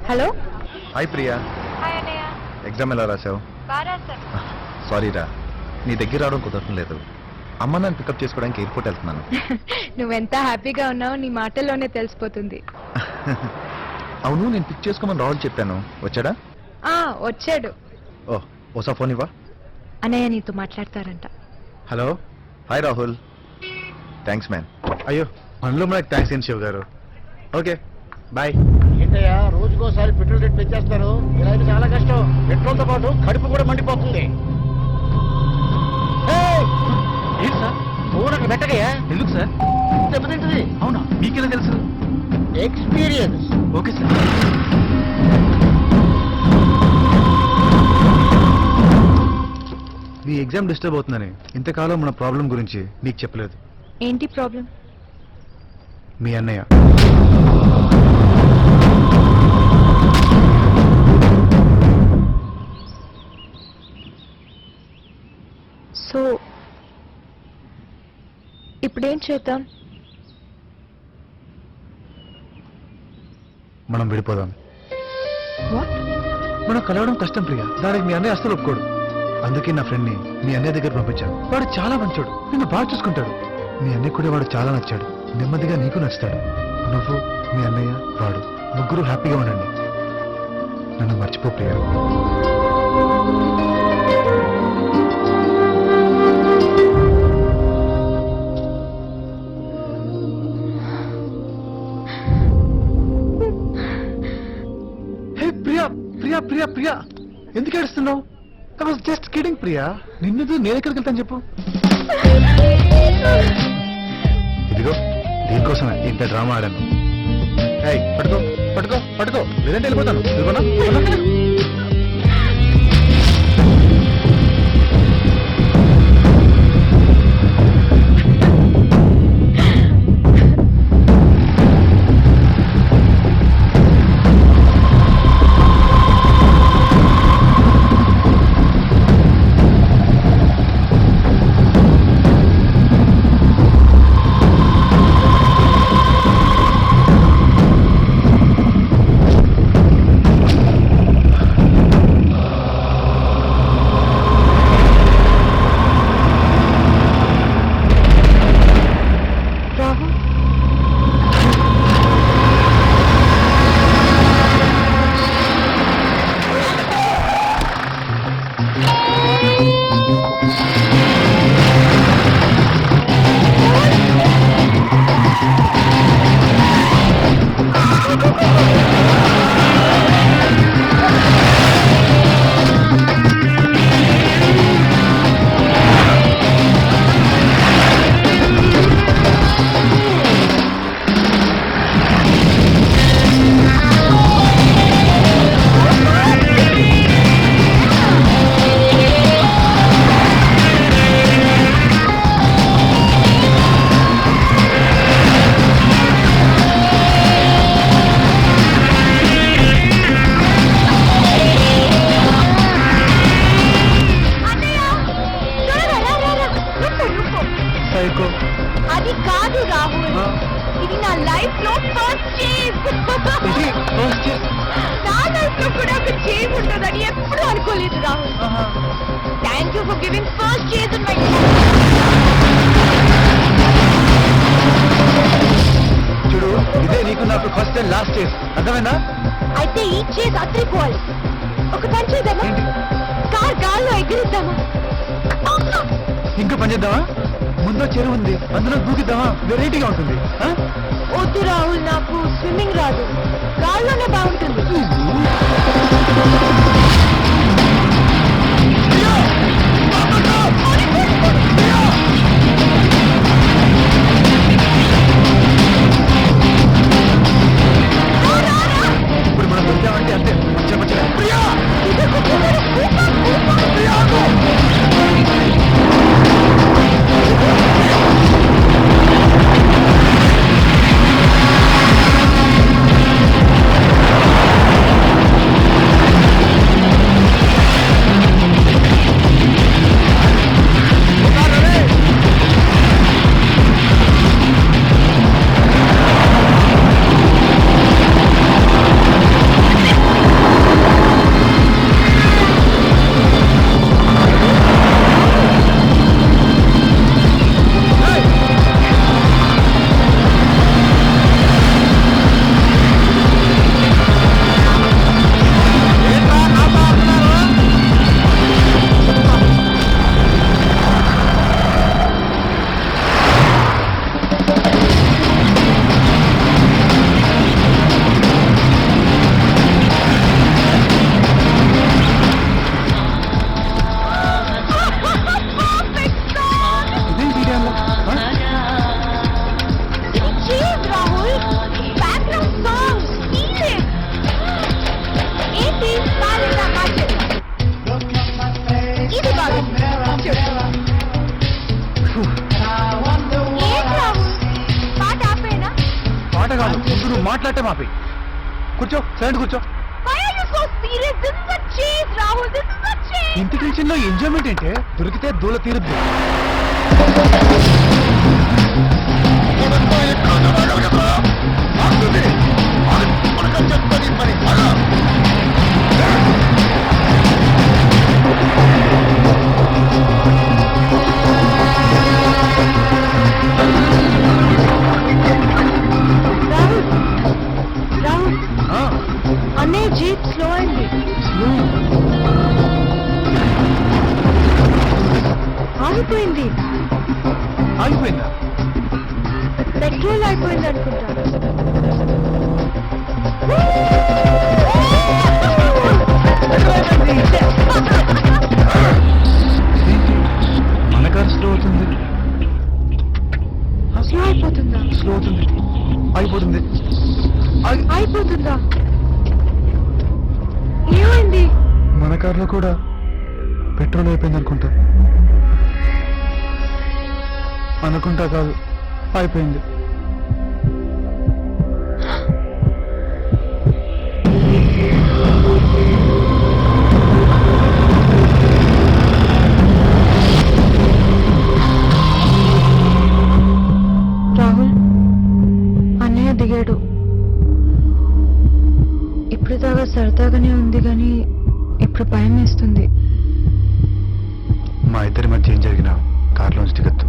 Hello. Hi Priya. Hi అన్నయ్య. Exam ఎలా రాసావు? బాగా రాశాను. సారీ రా, నీ దగ్గర రావడం కుదరటం లేదు. అమ్మ నన్ను పికప్ చేసుకోవడానికి ఎయిర్పోర్ట్ వెళ్తున్నాను. నువ్వెంత హ్యాపీగా ఉన్నావు నీ మాటల్లోనే తెలిసిపోతుంది. అవును, నేను పిక్ చేసుకోమని రాహుల్ చెప్పాను, వచ్చాడా? వచ్చాడు. ఓ ఓసా ఫోన్ ఇవ్వా. అన్నయ్య నీతో మాట్లాడతారంట. Hello. Hi Rahul. Thanks man. అయ్యో పనిలో మనకు థ్యాంక్స్ ఏంటి శివ్ గారు. Okay bye. ఏంటయ్యా రోజుకోసారి పెట్రోల్ రేట్ పెంచేస్తారు, ఇలా అయితే చాలా కష్టం. పెట్రోల్ తో పాటు కడుపు కూడా మండిపోతుంది. ఏంటి సార్ ఫోన్ అక్కడ పెట్టకయ్యా. ఎందుకు సార్? దెబ్బతింటుంది. అవునా, మీకెలా తెలుసు? ఎక్స్పీరియన్స్. Okay sir. నీ ఎగ్జామ్ డిస్టర్బ్ అవుతుందని ఇంతకాలం మన ప్రాబ్లం గురించి నీకు చెప్పలేదు. ఏంటి ప్రాబ్లం? మీ అన్నయ్య. సో ఇప్పుడేం చేద్దాం? మనం విడిపోదాం. వాట్? మనం కలవడం కష్టం ప్రియా, దానికి మీ అన్నయ్య అస్సలు ఒప్పుకోడు. అందుకే నా ఫ్రెండ్ ని మీ అన్నయ్య దగ్గర పంపించాను. వాడు చాలా మంచోడు, నిన్ను బాగా చూసుకుంటాడు. మీ అన్నయ్య కూడా వాడు చాలా నచ్చాడు. నెమ్మదిగా నీకు నచ్చుతాడు. నువ్వు, మీ అన్నయ్య, వాడు ముగ్గురు హ్యాపీగా ఉండండి. నన్ను మర్చిపో ప్రియా. హే ప్రియా, ప్రియా ప్రియా ప్రియా, ఎందుకు ఏడుస్తున్నావు? I was just kidding Priya. నిన్నది నేను ఎక్కడికి వెళ్తాను చెప్పు. ఇదిగో దీనికోసమే ఇంత డ్రామా ఆడాను. హే పట్టుకో పట్టుకో పట్టుకో, లేదంటే వెళ్ళిపోతాను. వెళ్ళిపోనా? అది కాదు రాహుల్, ఇది నా లైఫ్ లో ఫస్ట్ చేజ్. నా లైఫ్ లో కూడా ఒక చేజ్ ఉంటుందని ఎప్పుడు అనుకోలేదు Rahul. Thank you for giving first chase in my life. చూడు, ఇదే నీకు నాకు ఫస్ట్ అండ్ లాస్ట్ చేజ్, అర్థమైందా? అయితే ఈ చేజ్ అత్రిపోవాలి. ఒక పని చేద్దామా? కార్ గాల్లో ఎగిరిద్దామా? ఇంకో పని చేద్దామా? ముందు చెరువు ఉంది, అందులో దూకిద్దామా? వెరైటీగా ఉంటుంది. వద్దు రాహుల్, నాకు స్విమ్మింగ్ రాదు. గాల్లోనే బాగుంటుంది. ఇప్పుడు మనం దొరికామంటే అంతే, మచ్చ మచ్చగా. కాదు ముందు నువ్వు మాట్లాడటం ఆపి. కూర్చో, సైలెంట్ కూర్చో. Why are you so serious? This is a chase, Rahul. This is a chase. ఇంటికి చిన్న ఎంజాయ్మెంట్ ఏంటే, దొరికితే దూల తీరుద్ది. Rahul, అన్నయ్య జీప్ స్లో అయింది. ఆగిపోయింది. ఆగిపోయిందా? పెట్రోల్ అయిపోయింది అనుకుంటా. ఏంటి మన కారు స్లో అవుతుంది? స్లో అయిపోతుందా? స్లో అవుతుంది, అయిపోతుంది. అయిపోతుందా? ఏమైంది? మన కార్లో కూడా పెట్రోల్ అయిపోయింది అనుకుంటా. అనుకుంటా కాదు, అయిపోయింది. రాహుల్, అన్నయ్య దిగాడు. ఇప్పుడు దాకా సరదాగానే ఉంది కానీ ఇప్పుడు భయం వేస్తుంది. మా ఇద్దరి మధ్య ఏం జరిగినా కార్లోంచి దిగద్దు.